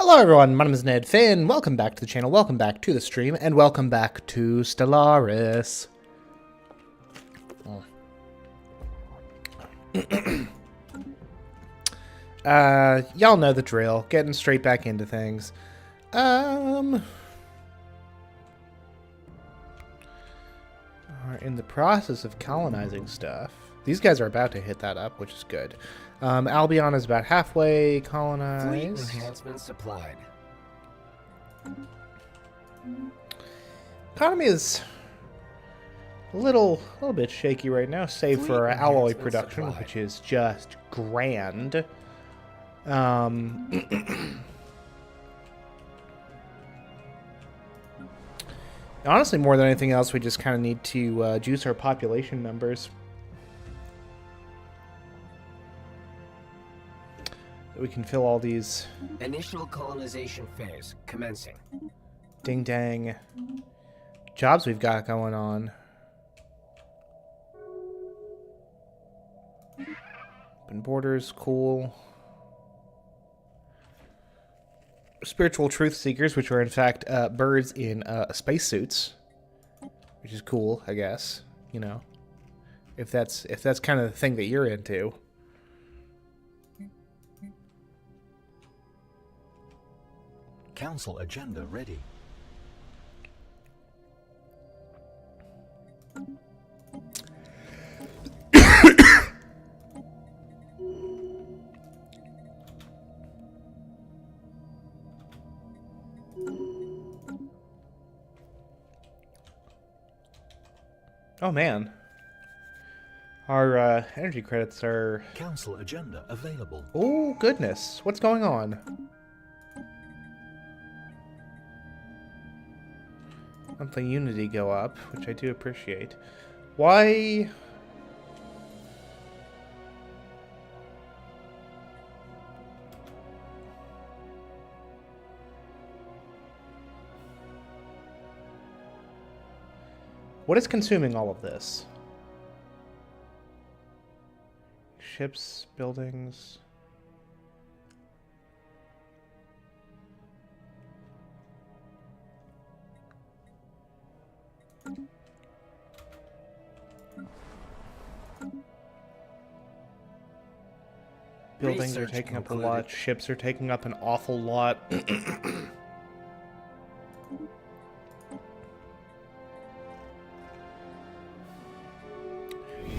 Hello everyone, my name is Ned Finn, welcome back to the channel, welcome back to the stream, and welcome back to Stellaris. Y'all know the drill, getting straight back into things. Are in the process of colonizing stuff. These guys are about to hit that up, which is good. Albion is about halfway colonized. Fleet enhancements supplied. Economy is a little bit shaky right now, save for our alloy production, which is just grand. Honestly, more than anything else, we just kind of need to juice our population numbers. We can fill all these Initial colonization phase commencing. ding dang jobs we've got going on. Open borders, cool. Spiritual truth seekers, which are in fact birds in spacesuits, which is cool, I guess. You know, if that's kind of the thing that you're into. Council agenda ready. Oh man, our energy credits are... Council agenda available. Oh goodness, what's going on? Monthly unity go up, which I do appreciate. Why? What is consuming all of this? Ships, buildings... Buildings are taking up a lot. Ships are taking up an awful lot.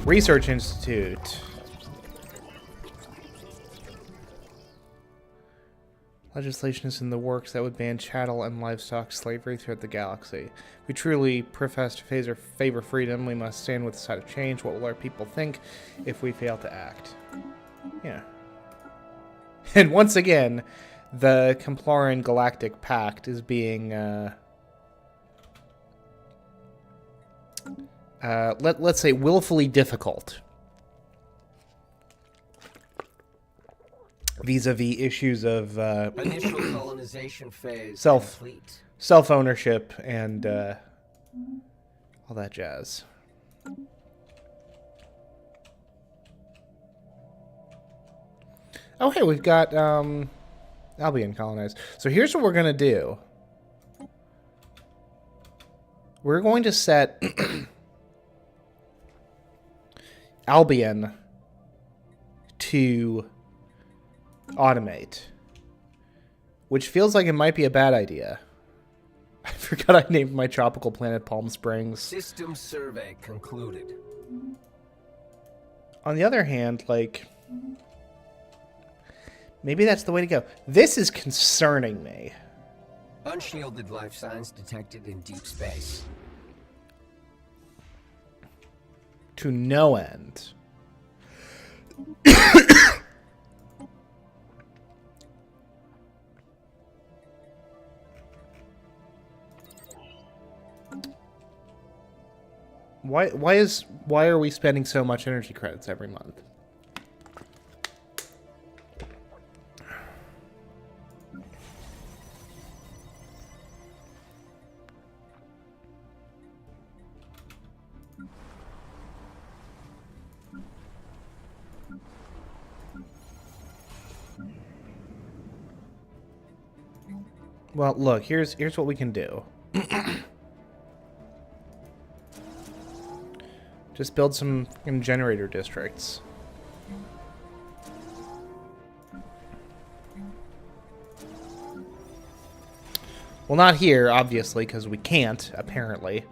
Research Institute. Legislation is in the works that would ban chattel and livestock slavery throughout the galaxy. If we truly profess to favor freedom, we must stand with the side of change. What will our people think if we fail to act? Yeah. And once again, the Templarian Galactic Pact is being, let's say, willfully difficult vis-a-vis issues of Initial colonization phase self-ownership and all that jazz. Oh, hey, we've got Albion colonized. So here's what we're going to do. We're going to set Albion to automate, which feels like it might be a bad idea. I forgot I named my tropical planet Palm Springs. System survey concluded. On the other hand, like... maybe that's the way to go. This is concerning me. Unshielded life signs detected in deep space. To no end. Why are we spending so much energy credits every month? Well, look, here's what we can do. Just build some fucking generator districts. Well, not here, obviously, because we can't, apparently.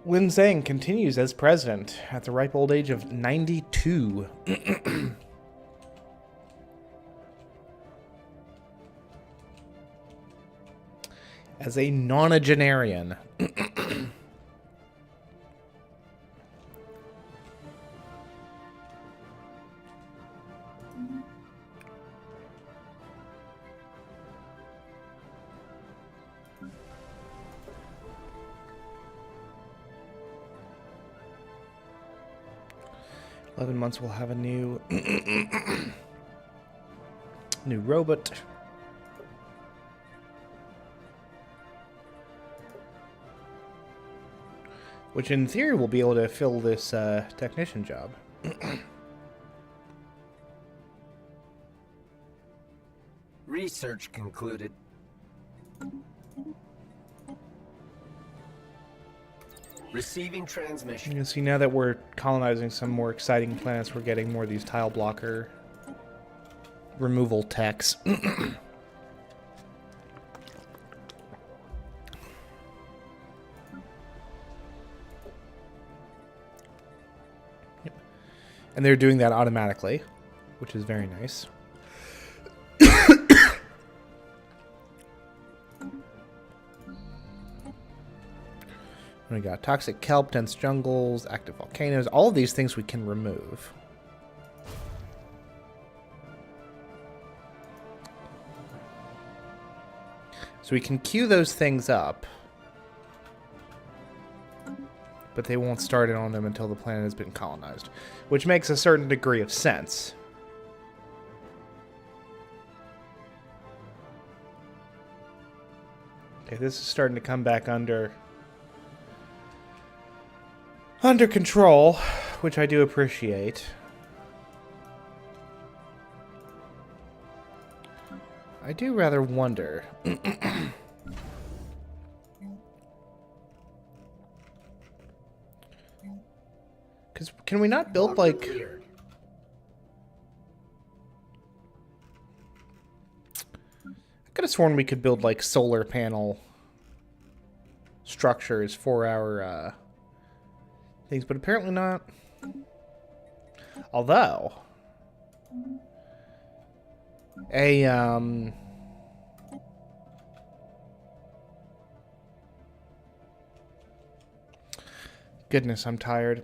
Lin Zhang continues as president at the ripe old age of 92. As a nonagenarian. 11 months we'll have a new new robot. Which in theory will be able to fill this technician job. Research concluded. Receiving transmission. You can see now that we're colonizing some more exciting planets, we're getting more of these tile blocker removal techs. And they're doing that automatically, which is very nice. We got toxic kelp, dense jungles, active volcanoes. All of these things we can remove. So we can queue those things up. But they won't start it on them until the planet has been colonized. Which makes a certain degree of sense. Okay, this is starting to come back under control, which I do appreciate. I do rather wonder. Because can we not build, like... I could have sworn we could build, like, solar panel structures for our, things, but apparently not. Although... Goodness, I'm tired.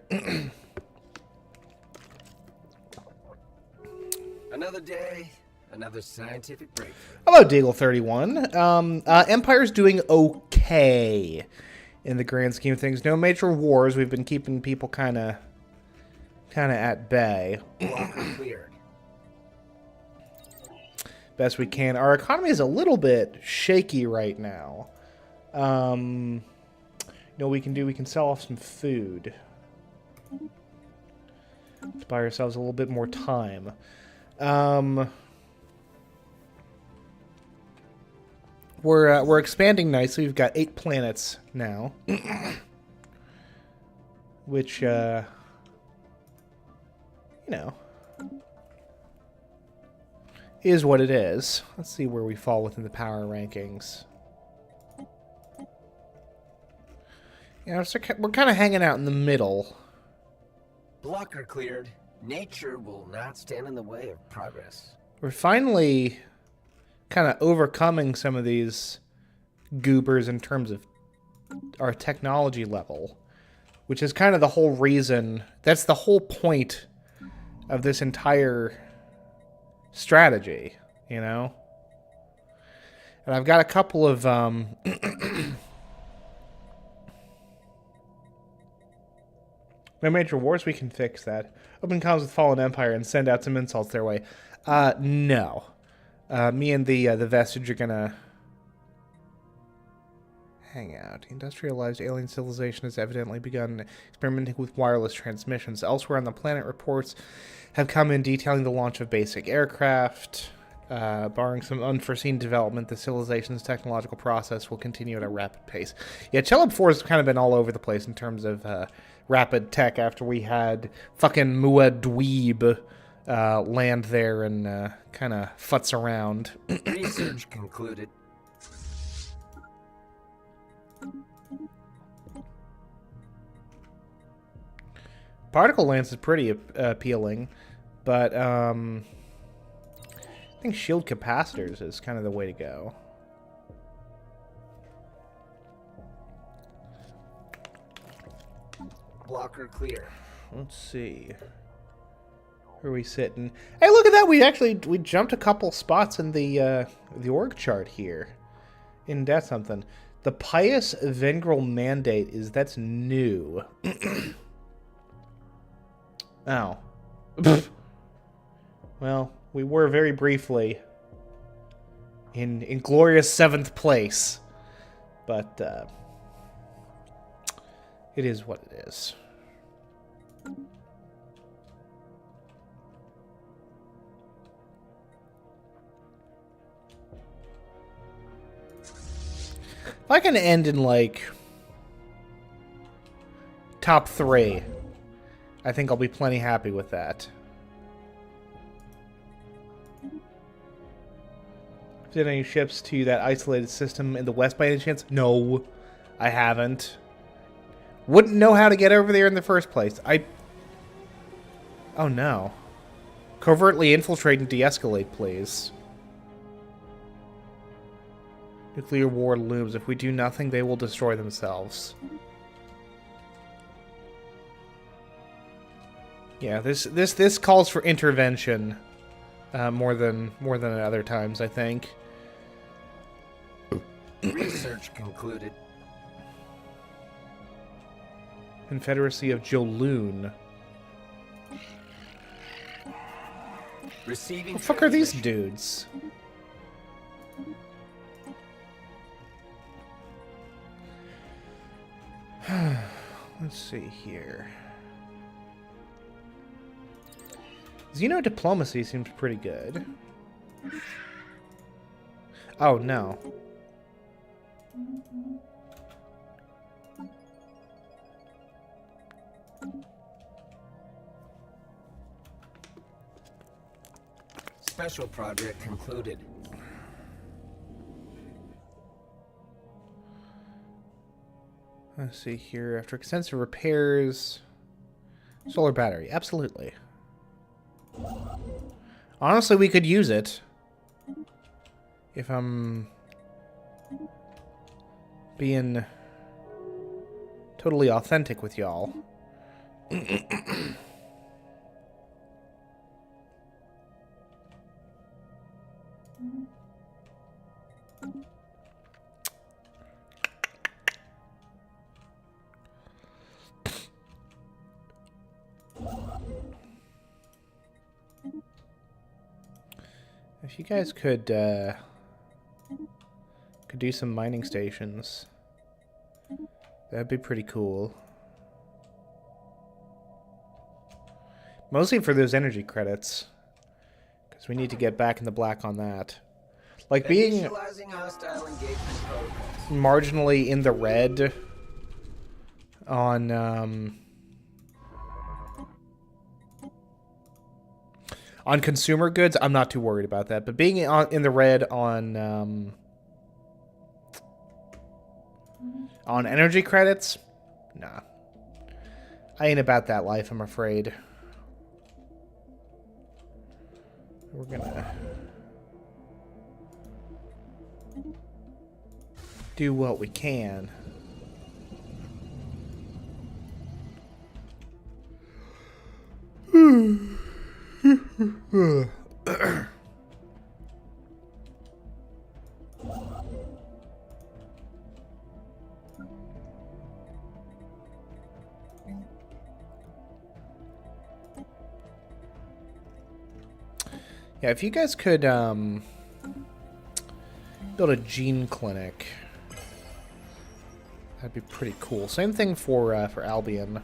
Another day, another scientific breakthrough. Hello, Deagle31. Empire's doing okay in the grand scheme of things. No major wars. We've been keeping people kind of at bay. Cleared. Best we can. Our economy is a little bit shaky right now. You know what we can do? We can sell off some food to buy ourselves a little bit more time. We're expanding nicely. We've got 8 planets now, which you know, is what it is. Let's see where we fall within the power rankings. Yeah, so we're kind of hanging out in the middle. Blocker cleared. Nature will not stand in the way of progress. We're finally kind of overcoming some of these goobers in terms of our technology level, which is kind of the whole reason. That's the whole point of this entire strategy, you know? And I've got a couple of no major wars, we can fix that. Open comms with Fallen Empire and send out some insults their way. No. Me and the Vestige are gonna hangout. Industrialized alien civilization has evidently begun experimenting with wireless transmissions. Elsewhere on the planet, reports have come in detailing the launch of basic aircraft. Barring some unforeseen development, the civilization's technological process will continue at a rapid pace. Yeah, Chelub 4 has kind of been all over the place in terms of rapid tech after we had fucking Muad'Dib land there and kind of futz around. Research concluded. Particle Lance is pretty appealing, but I think shield capacitors is kind of the way to go. Blocker clear. Let's see. Where are we sitting? Hey, look at that! We jumped a couple spots in the org chart here. Isn't that something? The Pious Vengrel Mandate that's new. Oh. Well, we were very briefly in glorious 7th place. But, it is what it is. If I can end in, like, top 3, I think I'll be plenty happy with that. Did any ships to that isolated system in the west by any chance? No, I haven't. Wouldn't know how to get over there in the first place. Oh no. Covertly infiltrate and de-escalate, please. Nuclear war looms. If we do nothing, they will destroy themselves. Yeah, this calls for intervention more than at other times, I think. Research concluded. Confederacy of Joloon. Receiving. What the fuck are these dudes? Let's see here. Xeno diplomacy seems pretty good. Oh, no. Special project concluded. Let's see here. After extensive repairs... Solar battery. Absolutely. Honestly, we could use it. If I'm being totally authentic with y'all. If you guys could do some mining stations, that'd be pretty cool. Mostly for those energy credits, because we need to get back in the black on that. Like being marginally in the red on consumer goods, I'm not too worried about that. But being in the red on energy credits, nah. I ain't about that life, I'm afraid. We're gonna do what we can. Yeah, if you guys could build a gene clinic That'd be pretty cool. Same thing for Albion.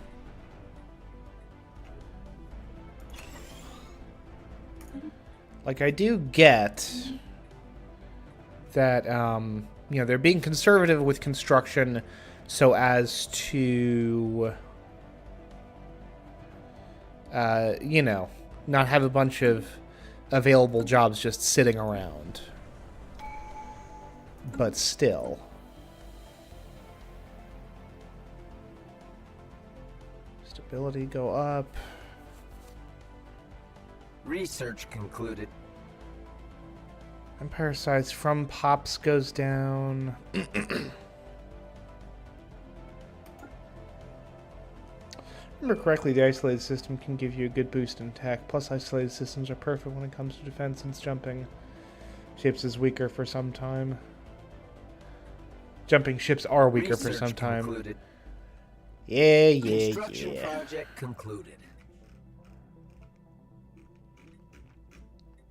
Like, I do get that, you know, they're being conservative with construction so as to, you know, not have a bunch of available jobs just sitting around. But still. Stability go up. Research concluded. Empire size from Pops goes down. Remember correctly, the isolated system can give you a good boost in tech. Plus, isolated systems are perfect when it comes to defense since jumping ships is weaker for some time. Jumping ships are weaker for some time. Concluded. Yeah. Construction project concluded.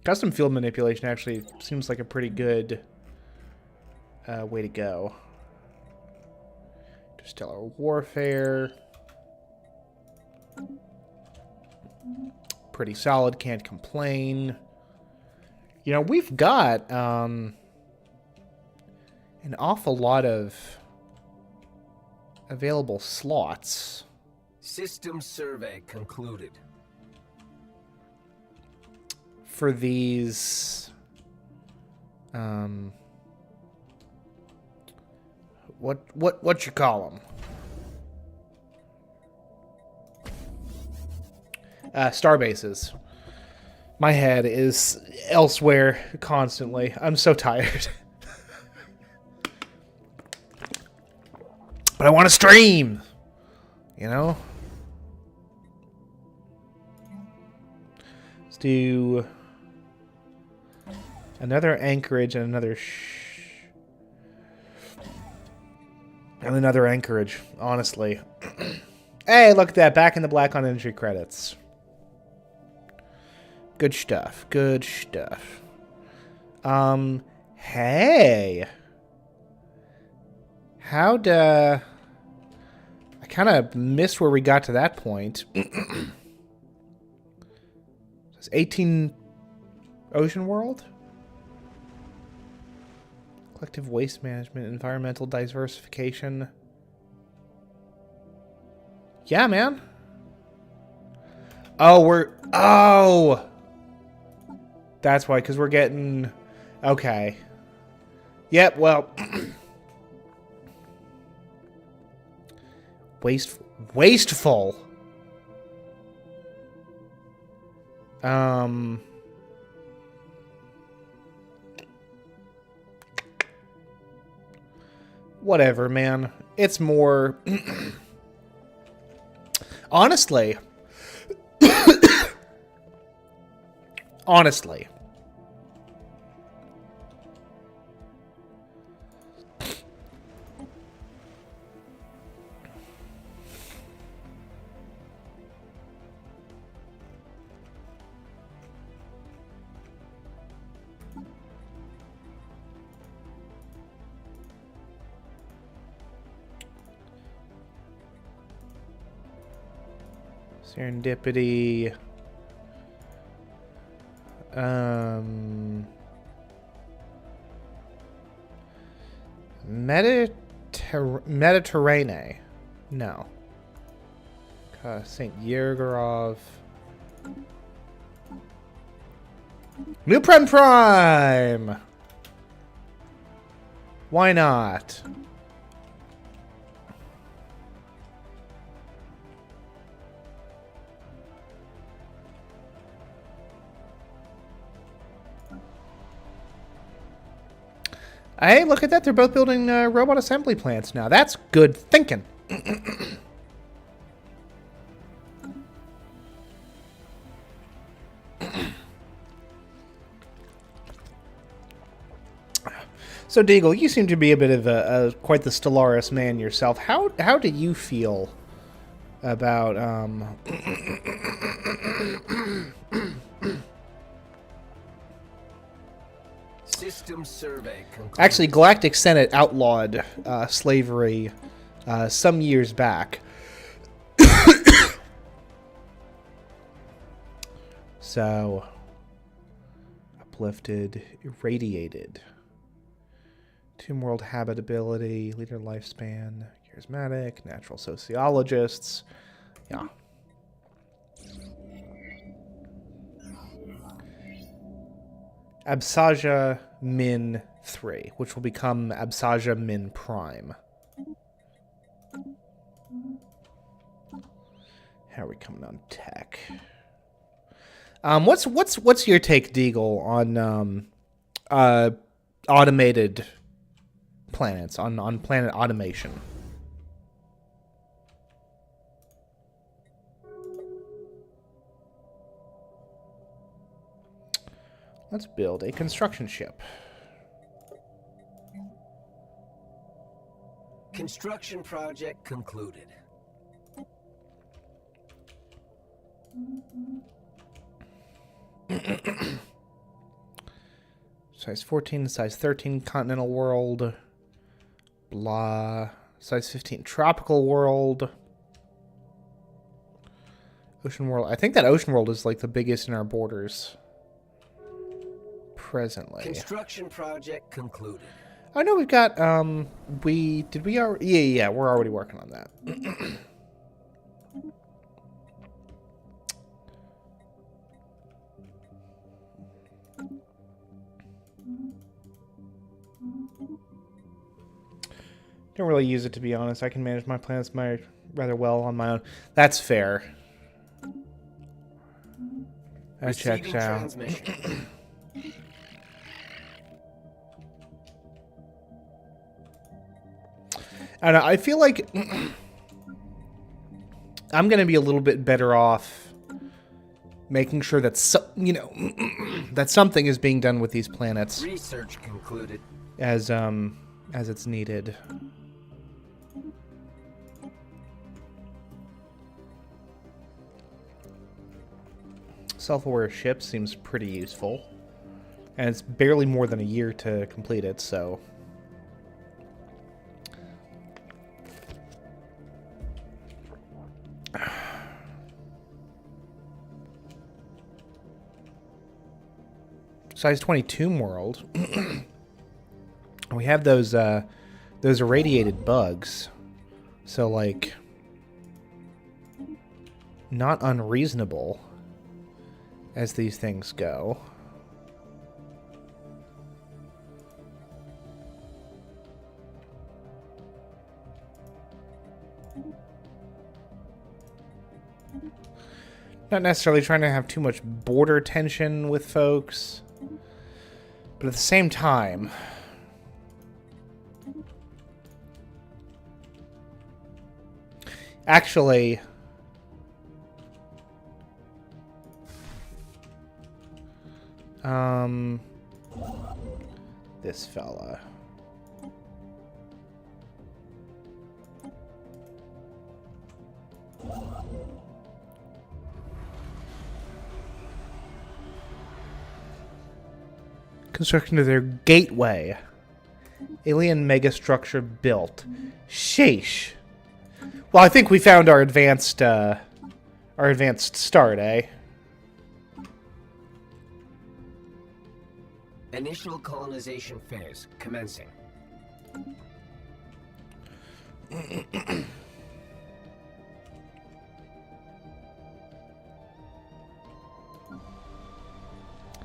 Custom field manipulation actually seems like a pretty good way to go. Interstellar warfare. Pretty solid, can't complain. You know, we've got an awful lot of available slots. System survey concluded. For these, what you call them? Star bases. My head is elsewhere constantly. I'm so tired. But I want to stream, you know? Let's do another Anchorage and another Anchorage, honestly. Hey, look at that. Back in the black on entry credits. Good stuff. Good stuff. Hey. How'd, I kind of missed where we got to that point. It's 18 Ocean World? Collective waste management, environmental diversification. Yeah, man. Oh! That's why, because we're getting... Okay. Yep, well... Wasteful. Whatever, man. It's more... Honestly. Honestly. Serendipity. Mediterranean. No. St. Yergorov. New Prime! Why not? Hey, look at that. They're both building robot assembly plants now. That's good thinking. So, Deagle, you seem to be a bit of quite the Stellaris man yourself. How do you feel about System survey concluded. Actually, Galactic Senate outlawed slavery some years back. So, uplifted, irradiated. Tomb world habitability, leader lifespan, charismatic, natural sociologists. Yeah. Absaja Min 3, which will become Absaja Min Prime. How are we coming on tech? What's your take, Deagle, on automated planets, on planet automation? Let's build a construction ship. Construction project concluded. Size 14, size 13 continental world. Blah. Size 15 tropical world. Ocean world. I think that ocean world is like the biggest in our borders. Presently. Construction project concluded. I know we've got, did we already, yeah, we're already working on that. Don't really use it, to be honest. I can manage my planets rather well on my own. That's fair. That checks out. And I feel like I'm going to be a little bit better off making sure that that something is being done with these planets. Research concluded. As it's needed. Self-aware ship seems pretty useful. And it's barely more than a year to complete it, so... Size 22 world. We have those irradiated bugs. So, like... not unreasonable as these things go. Not necessarily trying to have too much border tension with folks, but at the same time, actually, this fella. Construction of their gateway. Alien megastructure built. Sheesh. Well, I think we found our advanced start, eh? Initial colonization phase commencing.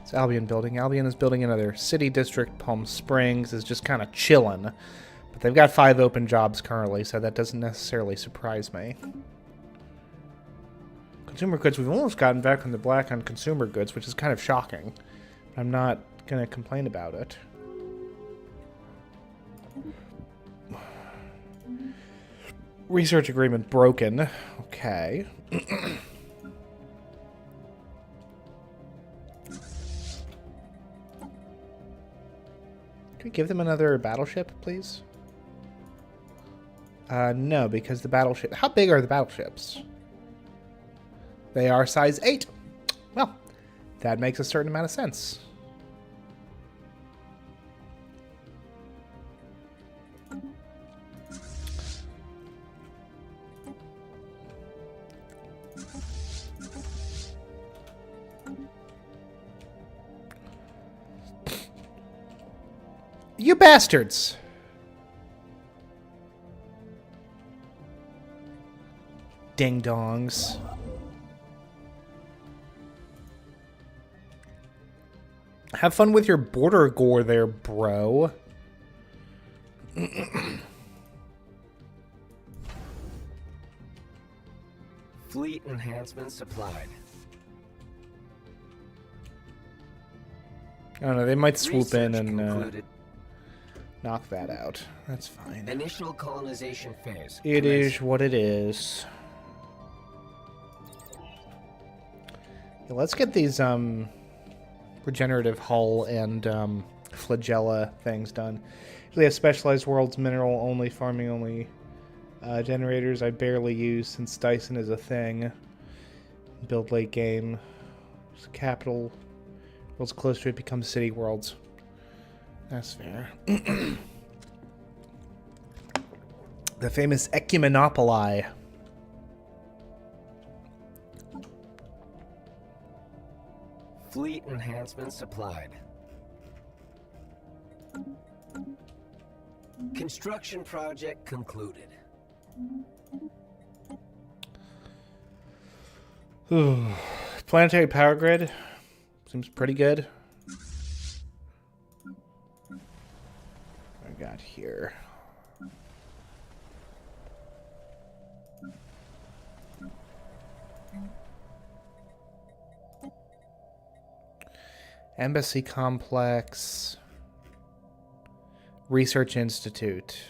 It's Albion building. Albion is building another city district. Palm Springs is just kind of chilling. But they've got 5 open jobs currently, so that doesn't necessarily surprise me. Consumer goods, we've almost gotten back on the black on consumer goods, which is kind of shocking. I'm not going to complain about it. Research agreement broken. Okay. Can we give them another battleship, please? No, because the battleship... How big are the battleships? They are size 8. Well, that makes a certain amount of sense. You bastards! Ding-dongs. Have fun with your border gore there, bro. Fleet enhancement supplied. I don't know, they might swoop in Research and concluded. knock that out. That's fine. Initial colonization phase. It commenced. is what it is. Yeah, let's get these regenerative hull and flagella things done. They have specialized worlds, mineral only, farming only generators I barely use since Dyson is a thing. Build late game. Capital worlds close to it become city worlds. That's fair. The famous Ecumenopoli. Fleet enhancement supplied. Construction project concluded. Planetary power grid. Seems pretty good. What I got here. Embassy complex. Research institute.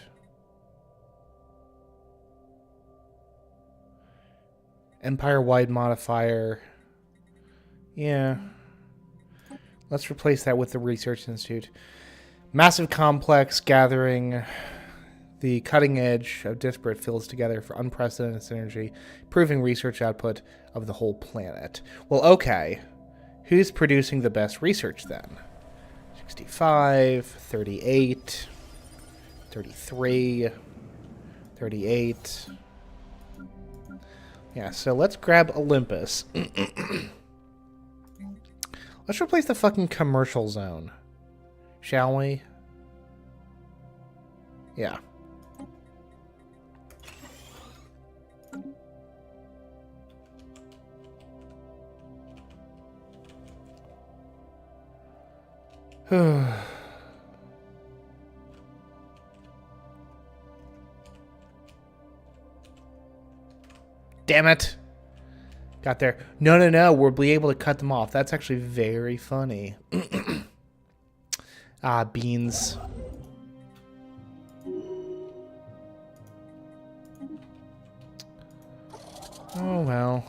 Empire-wide modifier. Yeah. Let's replace that with the Research Institute. Massive complex gathering the cutting edge of disparate fields together for unprecedented synergy, improving research output of the whole planet. Well, okay. Who's producing the best research then? 65, 38, 33, 38. Yeah, so let's grab Olympus. Let's replace the fucking commercial zone. Shall we? Yeah. Damn it. Got there. No. We'll be able to cut them off. That's actually very funny. Ah, beans. Oh, well.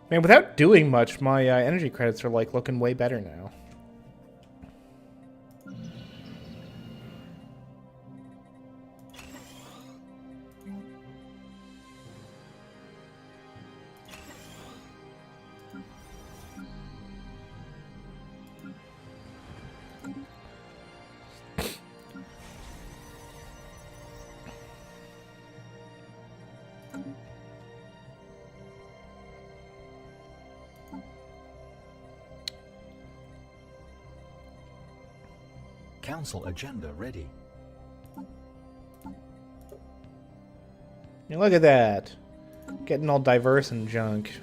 Man, without doing much, my energy credits are, like, looking way better now. Council agenda ready. Yeah, look at that. Getting all diverse and junk.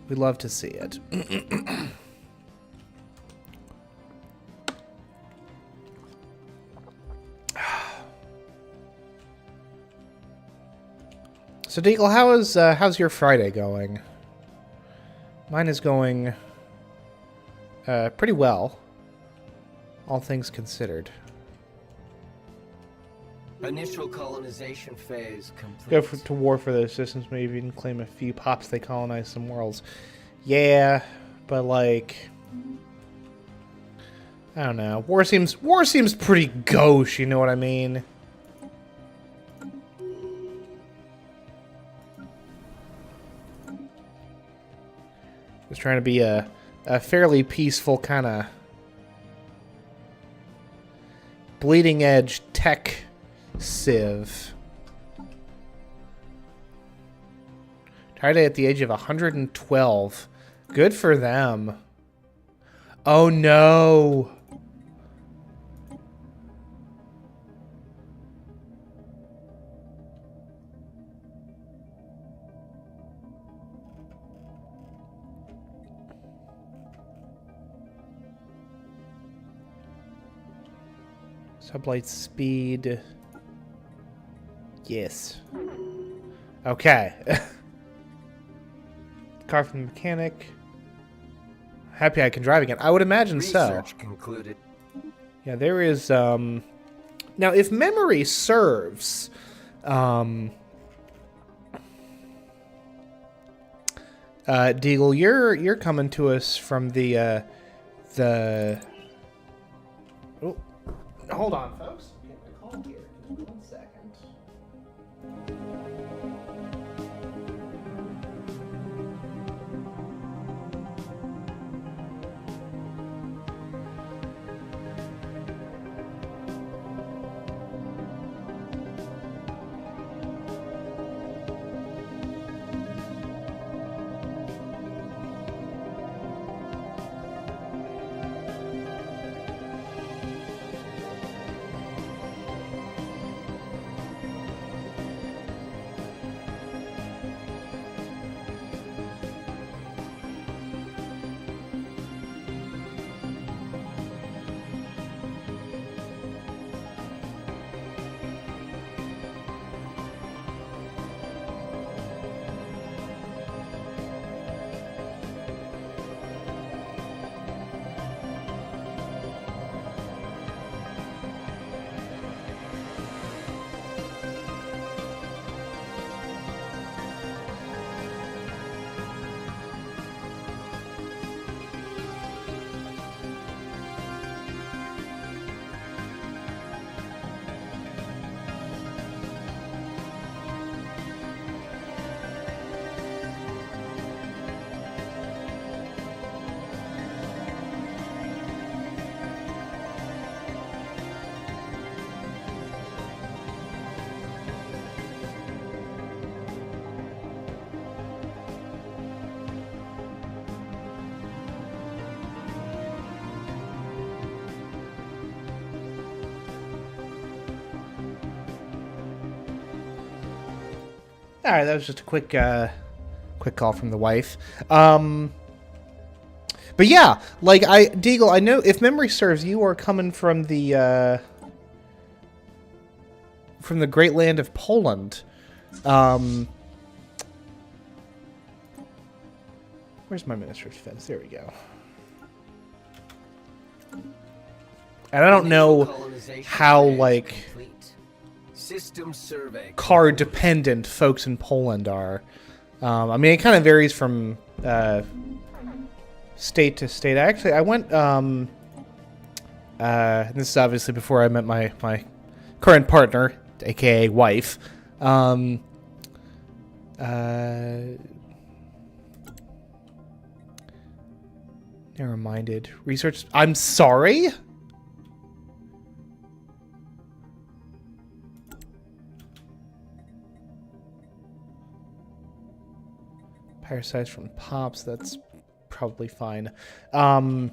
We love to see it. So, Deagle, how's your Friday going? Mine is going pretty well, all things considered. Initial colonization phase complete. Go to war for those systems, maybe even claim a few pops they colonize some worlds. Yeah, but like, I don't know. War seems pretty gauche, you know what I mean? Just trying to be a fairly peaceful kind of bleeding edge tech civ. Retired at the age of 112. Good for them. Oh no. Sublight speed. Yes. Okay. Car from the mechanic. Happy I can drive again. I would imagine Research so. concluded. Yeah, there is, now, if memory serves, Deagle, you're coming to us from the... Oh, hold on, folks. Get my call here. Just 1 second. All right, that was just a quick call from the wife. But yeah, like Deagle, I know if memory serves, you are coming from the great land of Poland. Where's my minister's fence? There we go. And I don't know how like System survey. car dependent folks in Poland are. I mean, it kind of varies from state to state. I went. This is obviously before I met my current partner, aka wife. Never minded. Research. I'm sorry. Parasites from Pops, that's probably fine. But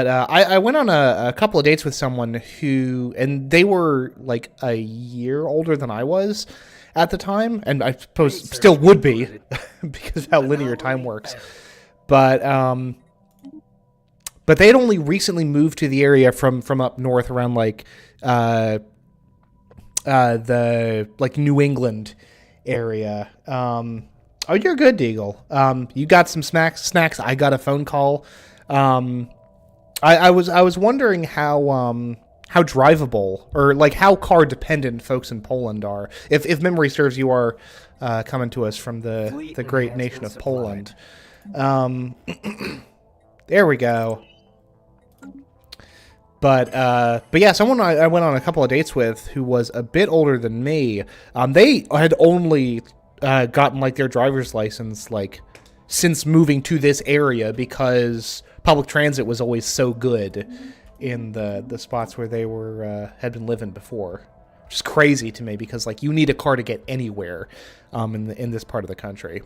I went on a couple of dates with someone who, and they were like a year older than I was at the time, and I suppose still would be because of how linear time works. But they'd only recently moved to the area from up north around like the like New England area. Oh, you're good, Deagle. You got some snacks. I got a phone call. I was wondering how drivable or like how car dependent folks in Poland are. If memory serves, you are coming to us from the great nation of Poland. There we go. But yeah, someone I went on a couple of dates with who was a bit older than me. They had only gotten like their driver's license like since moving to this area because public transit was always so good in the spots where they were had been living before, which is crazy to me because like you need a car to get anywhere in this part of the country.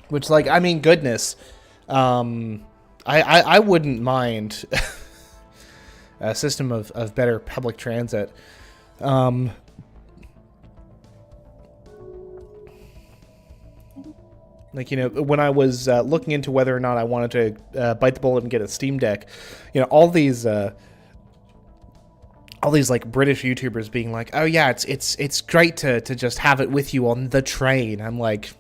Which, like, I mean, goodness, I wouldn't mind a system of better public transit. Like, you know, when I was looking into whether or not I wanted to bite the bullet and get a Steam Deck, you know, all these like British YouTubers being like, oh yeah, it's great to just have it with you on the train. I'm like,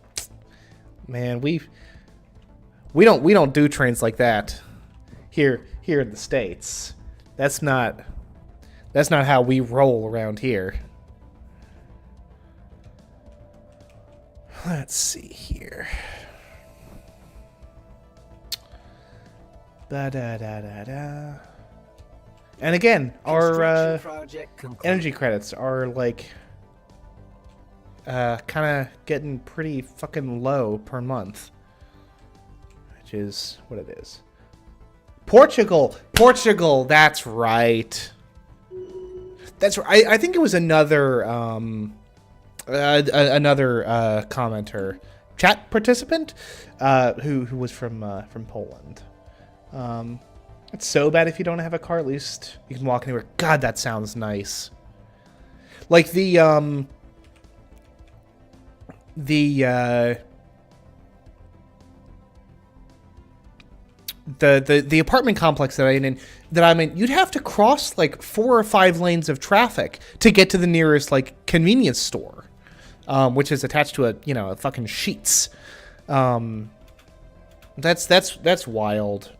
man, we don't do trains like that here in the States. That's not how we roll around here. Let's see here. Da-da-da-da-da. And again, our energy credits are like kind of getting pretty fucking low per month, which is what it is. Portugal, that's right. That's right. I think it was another commenter, chat participant, who was from Poland. It's so bad if you don't have a car. At least you can walk anywhere. God, that sounds nice. Like the apartment complex that I'm in, you'd have to cross like 4 or 5 lanes of traffic to get to the nearest like convenience store, which is attached to a fucking Sheetz. That's wild.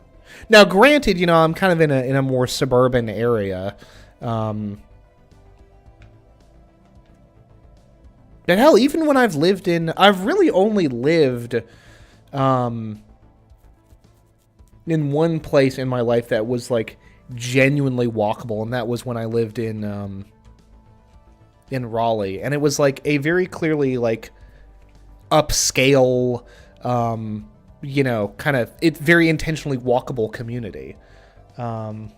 Now, granted, I'm kind of in a more suburban area. But hell, even when I've really only lived in one place in my life that was like genuinely walkable, and that was when I lived in Raleigh, and it was like a very clearly like upscale, kind of very intentionally walkable community. Could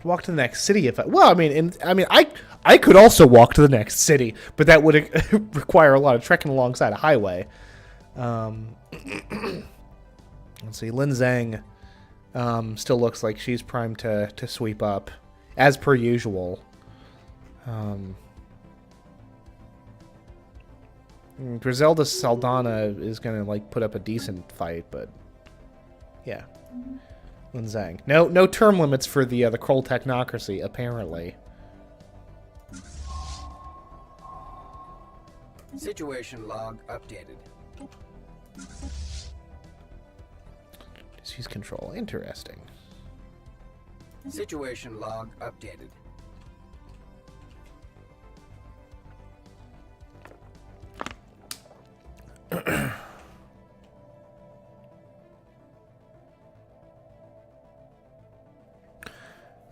walk to the next city if I could also walk to the next city, but that would require a lot of trekking alongside a highway. Let's see, Lin Zhang still looks like she's primed to sweep up, as per usual. Griselda Saldana is gonna like put up a decent fight, but yeah, Lin Zhang. No term limits for the Kroll technocracy, apparently. Situation log updated. Disease control, interesting. Situation log updated.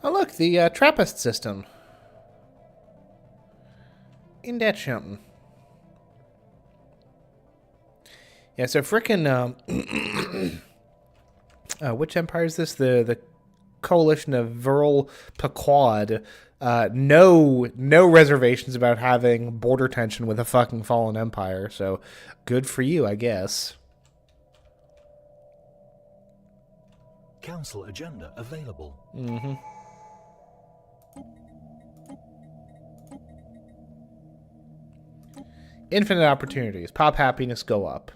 Oh look, the Trappist system. In that something. Yeah, so frickin' which empire is this? The coalition of Viral Pequod. No reservations about having border tension with a fucking fallen empire, so good for you, I guess. Council agenda available. Mm-hmm. Infinite opportunities. Pop happiness, go up.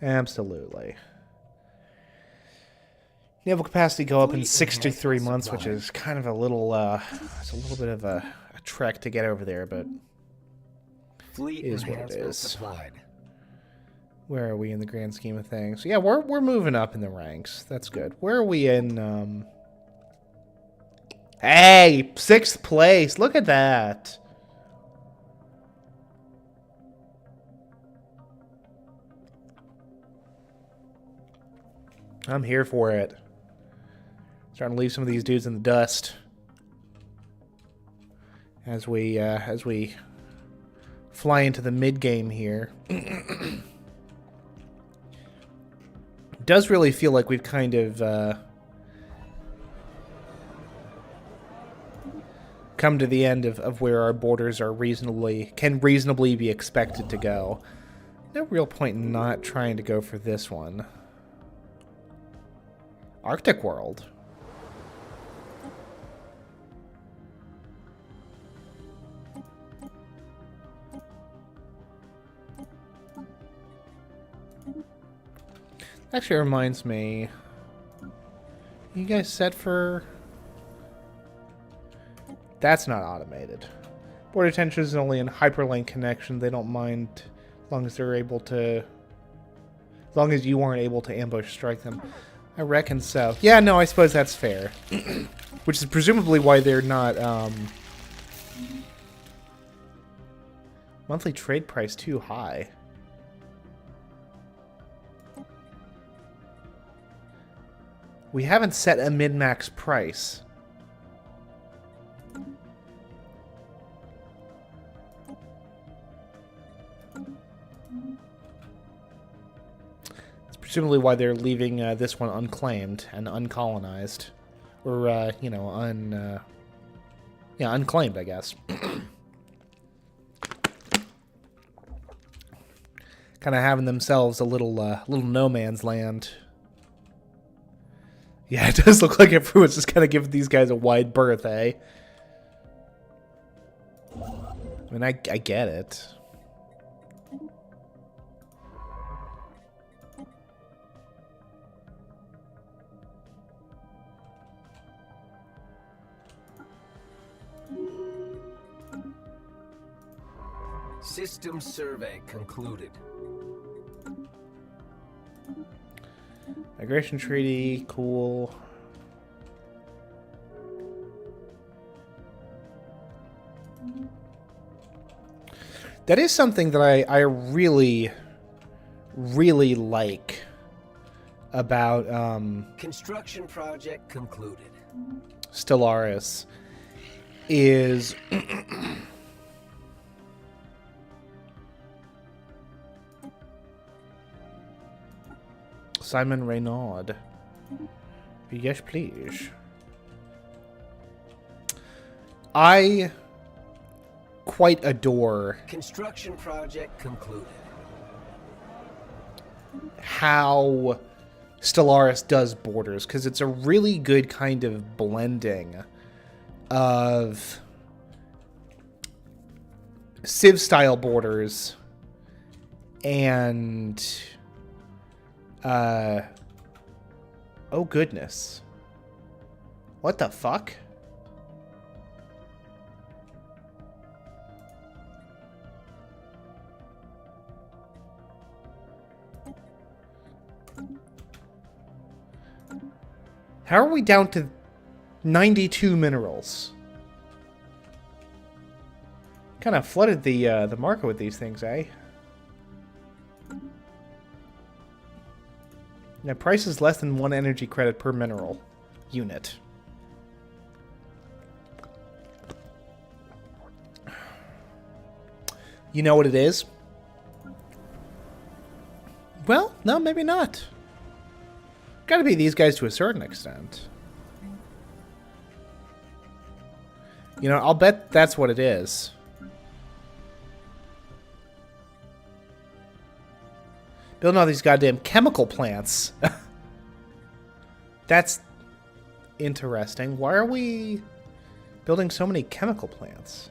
Absolutely. Naval capacity go up in 63 months, which is kind of a little, it's a little bit of a trek to get over there, but Fleet is what it is. Supplied. Where are we in the grand scheme of things? Yeah, we're moving up in the ranks. That's good. Where are we in, Hey, 6th place. Look at that. I'm here for it. Starting to leave some of these dudes in the dust as we fly into the mid game here. It does really feel like we've kind of come to the end of where our borders are can reasonably be expected to go. No real point in not trying to go for this one. Arctic world. Actually reminds me, you guys set for... That's not automated. Border tension is only in hyperlink connection. They don't mind as long as they're able to... As long as you aren't able to ambush strike them. I reckon so. Yeah, no, I suppose that's fair. Which is presumably why they're not, monthly trade price too high. We haven't set a min-max price. That's presumably why they're leaving this one unclaimed and uncolonized. Or, you know, yeah, unclaimed, I guess. Kind of having themselves a little no man's land. Yeah, it does look like everyone's just kind of giving these guys a wide berth, eh? I mean, I get it. System survey concluded. Migration treaty, cool. That is something that I really, really like about Construction project concluded. Stellaris is Simon Renaud. Yes, please. I quite adore Construction project concluded. how Stellaris does borders, because it's a really good kind of blending of Civ-style borders and oh goodness. What the fuck? How are we down to 92 minerals? Kind of flooded the market with these things, eh? Now, price is less than 1 energy credit per mineral unit. You know what it is? Well, no, maybe not. Gotta be these guys to a certain extent. You know, I'll bet that's what it is. Building all these goddamn chemical plants. That's interesting. Why are we building so many chemical plants?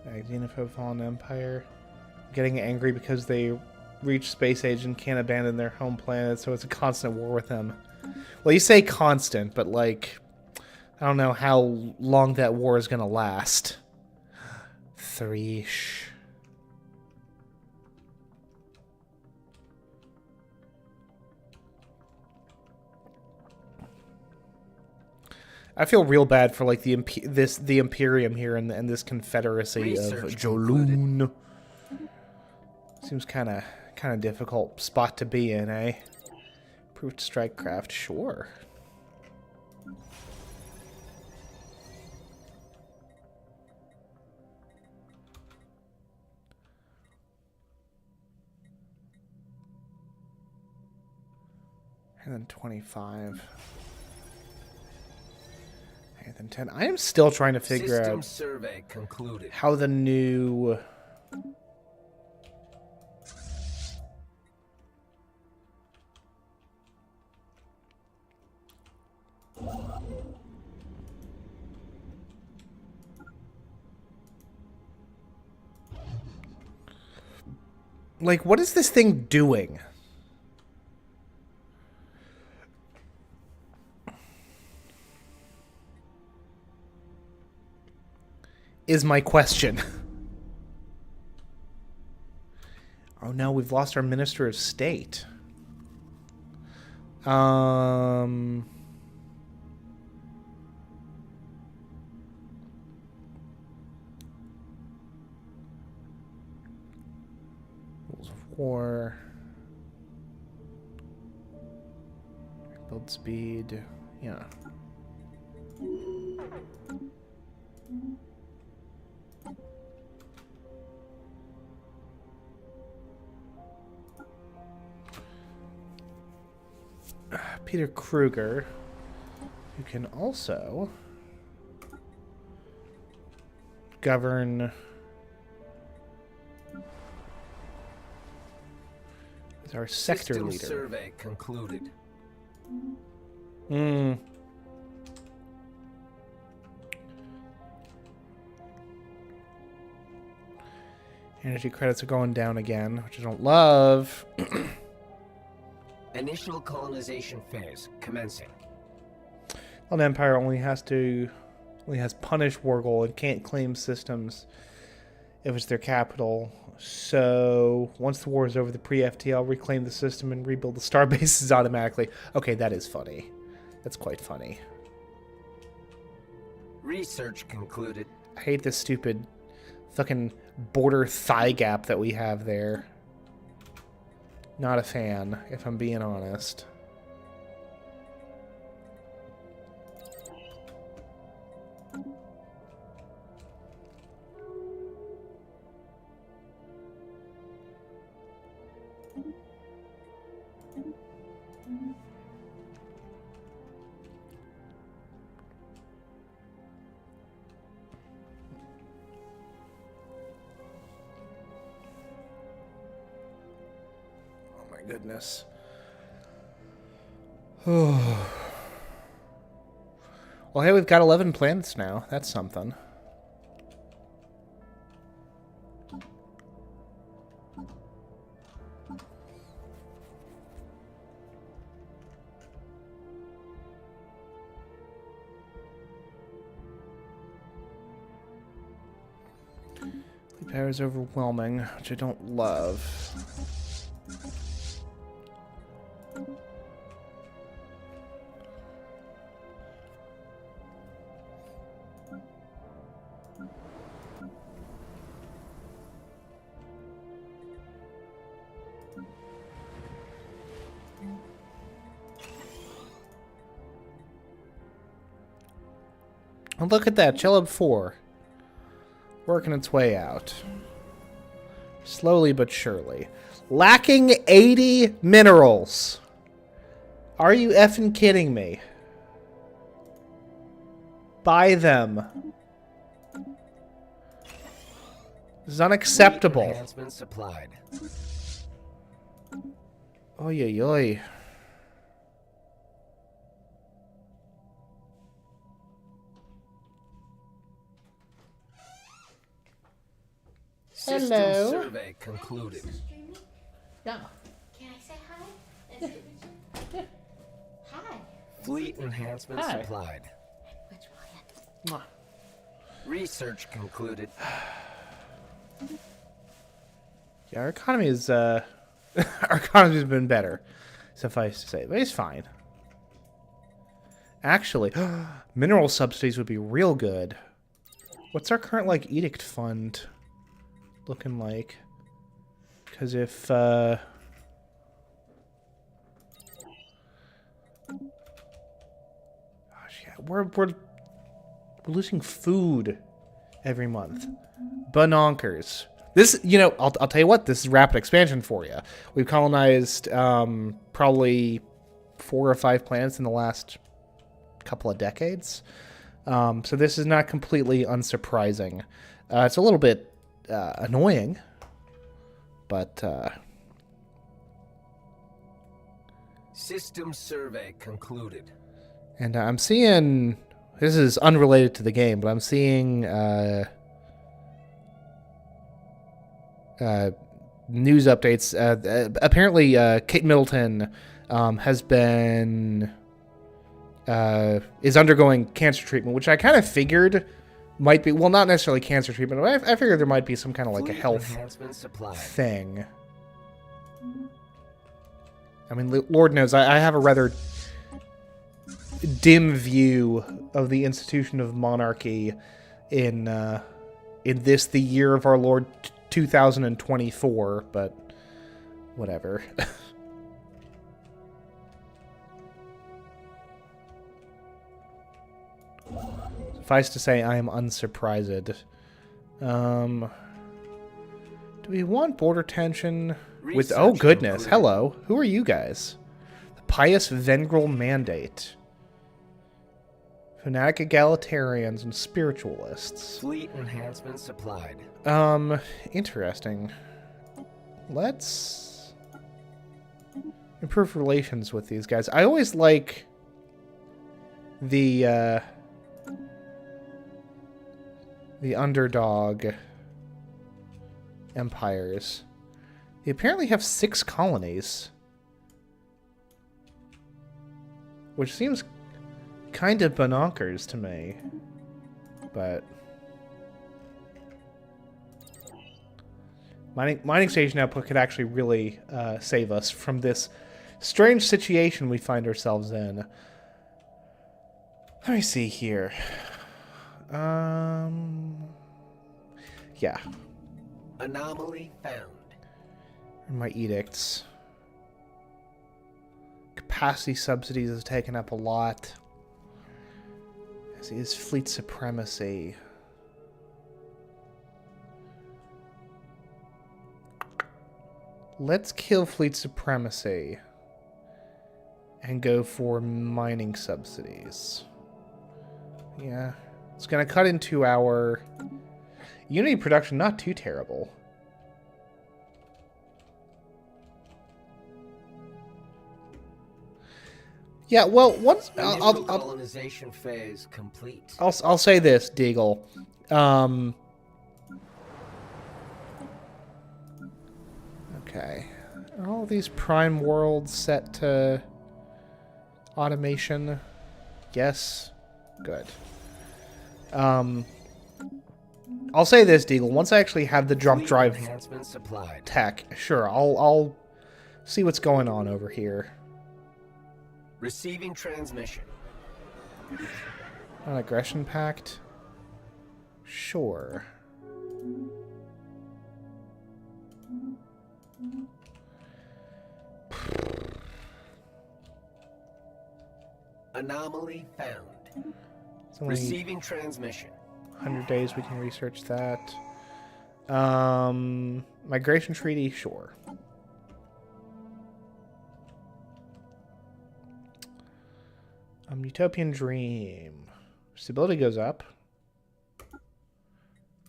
Xenophobe Fallen Empire. Getting angry because they reach space age and can't abandon their home planet, so it's a constant war with them. Well, you say constant, but like, I don't know how long that war is gonna last. 3-ish. I feel real bad for like the Imperium here and this Confederacy Research of Joloon. Seems kind of difficult spot to be in, eh? Proved strike craft, sure. And then 25. And then 10. I am still trying to figure System out survey concluded. how the new... Like, what is this thing doing? Is my question. Oh no, we've lost our Minister of State. Rules of war. Build speed. Yeah. Peter Kruger, who can also govern as our sector System leader. survey concluded. Energy credits are going down again, which I don't love. Initial colonization phase commencing. Well, the Empire only has punished Wargol and can't claim systems if it's their capital. So once the war is over, the pre-FTL reclaim the system and rebuild the star bases automatically. Okay, that is funny. That's quite funny. Research concluded. I hate this stupid fucking border thigh gap that we have there. Not a fan, if I'm being honest. Goodness. Well, hey, we've got 11 planets now. That's something. The power is overwhelming, which I don't love. And look at that, Chelub 4. Working its way out. Slowly but surely. Lacking 80 minerals. Are you effing kidding me? Buy them. This is unacceptable. Enhancement supplied. Oy, oy, oy. System Hello. survey concluded. Yeah. Can I say hi? Nice to meet you. Hi. Fleet enhancement Hi. supplied. Which one? Research concluded. Yeah, our economy is, our economy's been better, suffice to say, but it's fine. Actually, mineral subsidies would be real good. What's our current, like, edict fund looking like? Because if, gosh, yeah, we're losing food every month. Bononkers. This, you know, I'll tell you what, this is rapid expansion for you. We've colonized, probably 4 or 5 planets in the last couple of decades. So this is not completely unsurprising. It's a little bit annoying, but System survey concluded. and I'm seeing, this is unrelated to the game, but I'm seeing news updates. Apparently, Kate Middleton is undergoing cancer treatment, which I kind of figured might be, well, not necessarily cancer treatment, but I figured there might be some kind of like a health thing. I mean, Lord knows, I have a rather dim view of the institution of monarchy in this, the year of our Lord 2024, but whatever. Suffice to say, I am unsurprised. Do we want border tension with... Oh, goodness. Hello. Who are you guys? The Pious Vengrel Mandate. Fanatic egalitarians and spiritualists. Fleet enhancement supplied. Interesting. Let's improve relations with these guys. I always like the underdog empires. They apparently have 6 colonies, which seems kind of bonkers to me, but mining station output could actually really save us from this strange situation we find ourselves in. Let me see here. Yeah. Anomaly found. My edicts. Capacity subsidies has taken up a lot. As is fleet supremacy. Let's kill fleet supremacy and go for mining subsidies. Yeah. It's going to cut into our unity production, not too terrible. Yeah, well, once colonization phase complete. I'll say this, Deagle. Okay. Are all these prime worlds set to automation? Yes. Good. I'll say this, Deagle. Once I actually have the jump drive tech, sure, I'll see what's going on over here. Receiving transmission. An aggression pact? Sure. Anomaly found. Receiving transmission. 100 days we can research that. Migration treaty, sure. Utopian dream. Stability goes up.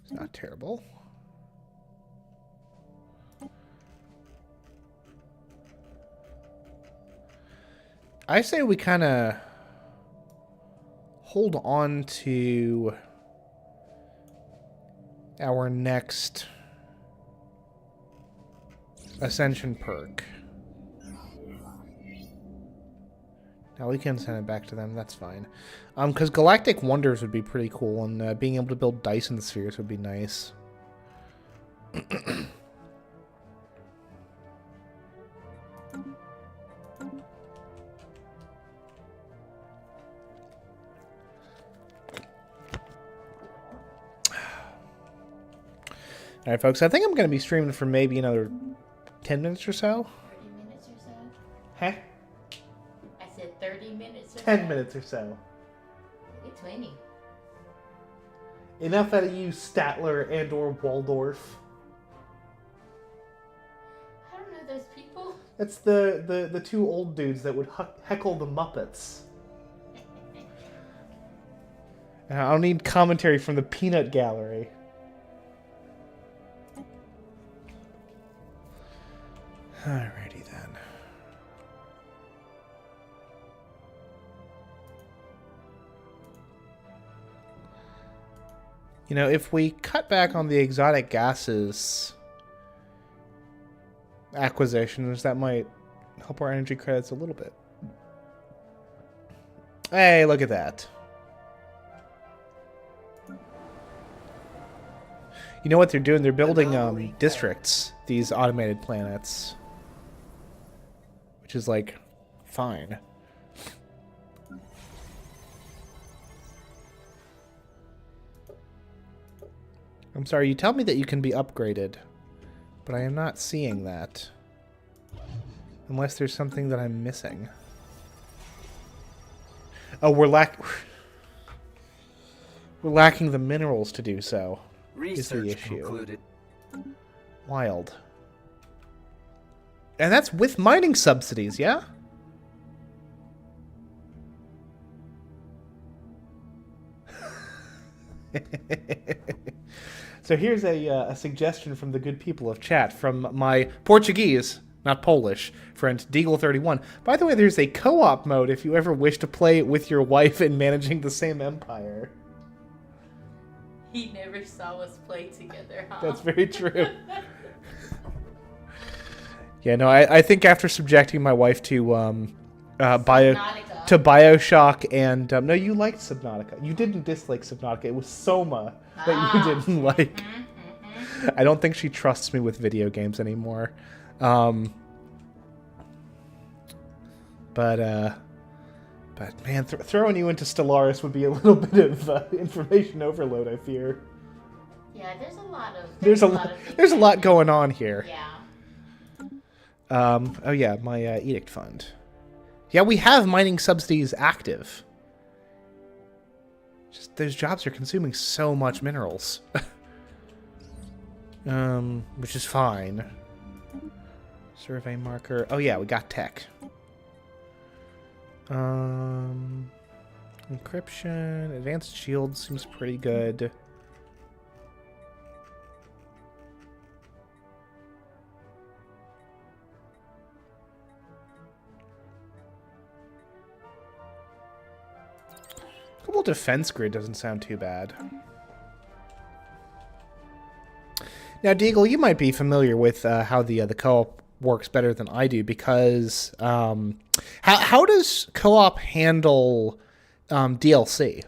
It's not terrible. I say we kind of hold on to our next ascension perk. Now we can send it back to them, that's fine. Because Galactic Wonders would be pretty cool, and being able to build Dyson spheres would be nice. Alright, folks, I think I'm going to be streaming for maybe another 10 minutes or so. 30 minutes or so? Huh? I said 30 minutes or 10 so? minutes or so. It's 20. Enough out of you, Statler and or Waldorf. I don't know those people. It's the two old dudes that would heckle the Muppets. I'll need commentary from the Peanut Gallery. Alrighty then. You know, if we cut back on the exotic gases acquisitions, that might help our energy credits a little bit. Hey, look at that. You know what they're doing? They're building districts, these automated planets. Which is, like, fine. I'm sorry, you tell me that you can be upgraded, but I am not seeing that. Unless there's something that I'm missing. Oh, we're lacking the minerals to do so. Is the issue. Concluded. Wild. And that's with mining subsidies, yeah? So here's a suggestion from the good people of chat, from my Portuguese, not Polish, friend Deagle31. By the way, there's a co-op mode if you ever wish to play with your wife in managing the same empire. He never saw us play together, huh? That's very true. Yeah, no, I think after subjecting my wife to Bioshock and no, you liked Subnautica. You didn't dislike Subnautica. It was Soma that you didn't like. I don't think she trusts me with video games anymore. But man, throwing you into Stellaris would be a little bit of information overload, I fear. Yeah, there's a lot of there's a lot going on here. Yeah. Oh yeah, my edict fund. Yeah, we have mining subsidies active. Just those jobs are consuming so much minerals. Which is fine. Survey marker. Oh yeah, we got tech. Encryption, advanced shield seems pretty good. Global defense grid doesn't sound too bad. Now, Deagle, you might be familiar with how the co-op works better than I do, because how does co-op handle DLC?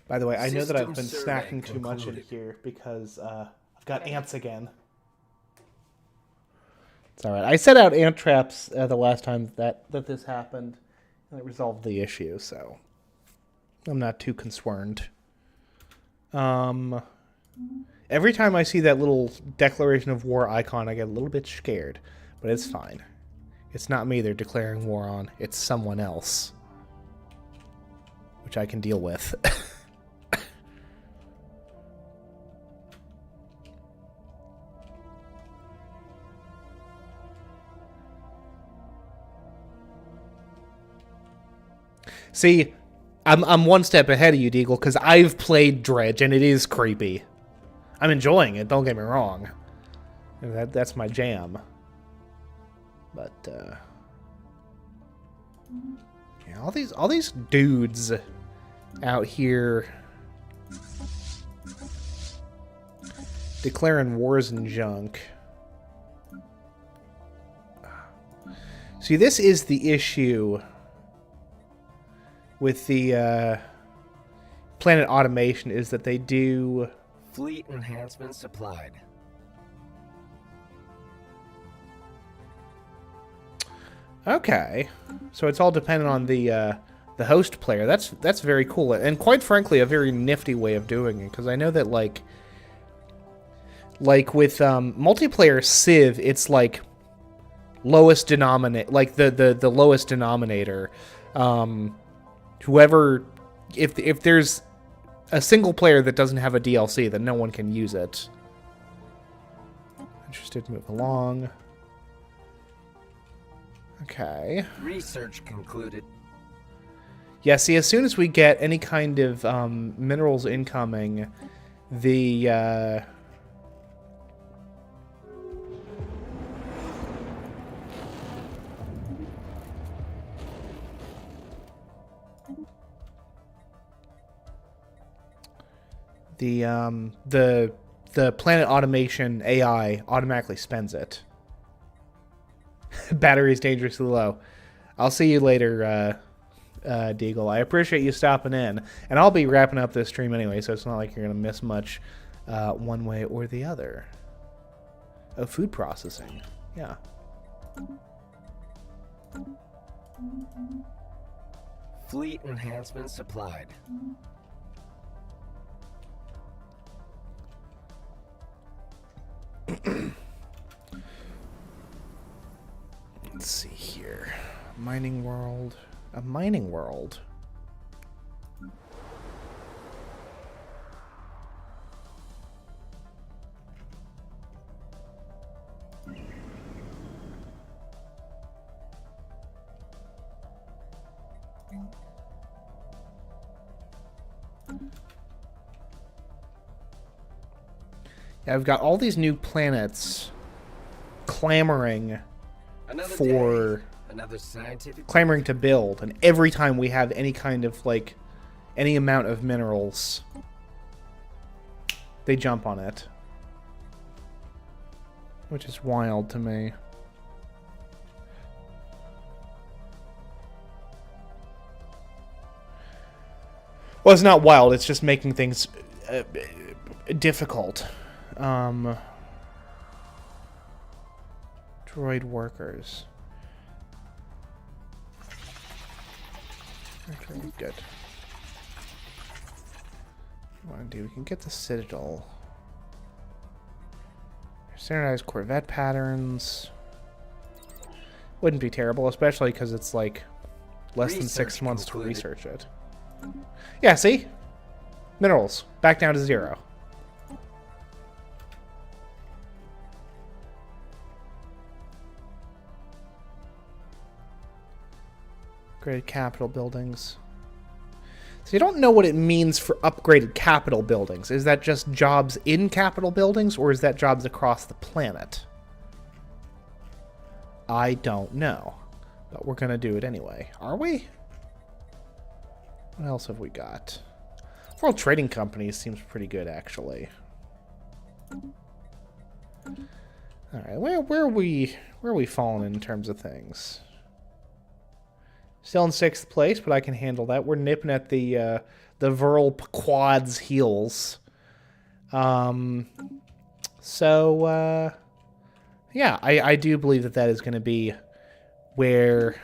By the way, I know that I've been snacking too much in here because I've got ants again. It's all right. I set out ant traps the last time that this happened, and it resolved the issue, so I'm not too concerned. Every time I see that little declaration of war icon, I get a little bit scared, but it's fine. It's not me they're declaring war on. It's someone else, which I can deal with. See, I'm one step ahead of you, Deagle, because I've played Dredge, and it is creepy. I'm enjoying it, don't get me wrong. That's my jam. But, yeah, all these dudes out here declaring wars and junk. See, this is the issue with the planet automation, is that they do... Fleet enhancement supplied. Okay. So it's all dependent on the host player. That's very cool. And quite frankly, a very nifty way of doing it. Because I know that, like with multiplayer Civ, it's like lowest denominator, like the lowest denominator. Whoever if there's a single player that doesn't have a DLC, then no one can use it. Interested to move along. Okay. Research concluded. Yeah, see, as soon as we get any kind of minerals incoming, the the planet automation AI automatically spends it. Battery is dangerously low. I'll see you later, Deagle. I appreciate you stopping in, and I'll be wrapping up this stream anyway, so it's not like you're gonna miss much one way or the other. Oh, food processing. Yeah. Fleet enhancement supplied. Let's see here. Mining world. A mining world. Yeah, I've got all these new planets clamoring Another scientific clamoring to build, and every time we have any kind of like any amount of minerals, they jump on it, which is wild to me. Well, it's not wild, it's just making things difficult. Droid workers. Okay, good. What do we do? We can get the Citadel. Standardized Corvette patterns. Wouldn't be terrible, especially because it's like less than 6 months to research it. Yeah, see? Minerals. Back down to 0. Upgraded capital buildings. So you don't know what it means for upgraded capital buildings. Is that just jobs in capital buildings, or is that jobs across the planet? I don't know. But we're going to do it anyway. Are we? What else have we got? World Trading Companies seems pretty good, actually. Alright, where are we falling in terms of things? Still in 6th place, but I can handle that. We're nipping at the Viral Quad's heels. Yeah, I do believe that is going to be where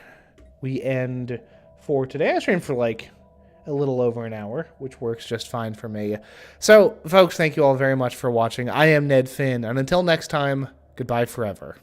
we end for today. I streamed for like a little over an hour, which works just fine for me. So, folks, thank you all very much for watching. I am Ned Finn, and until next time, goodbye forever.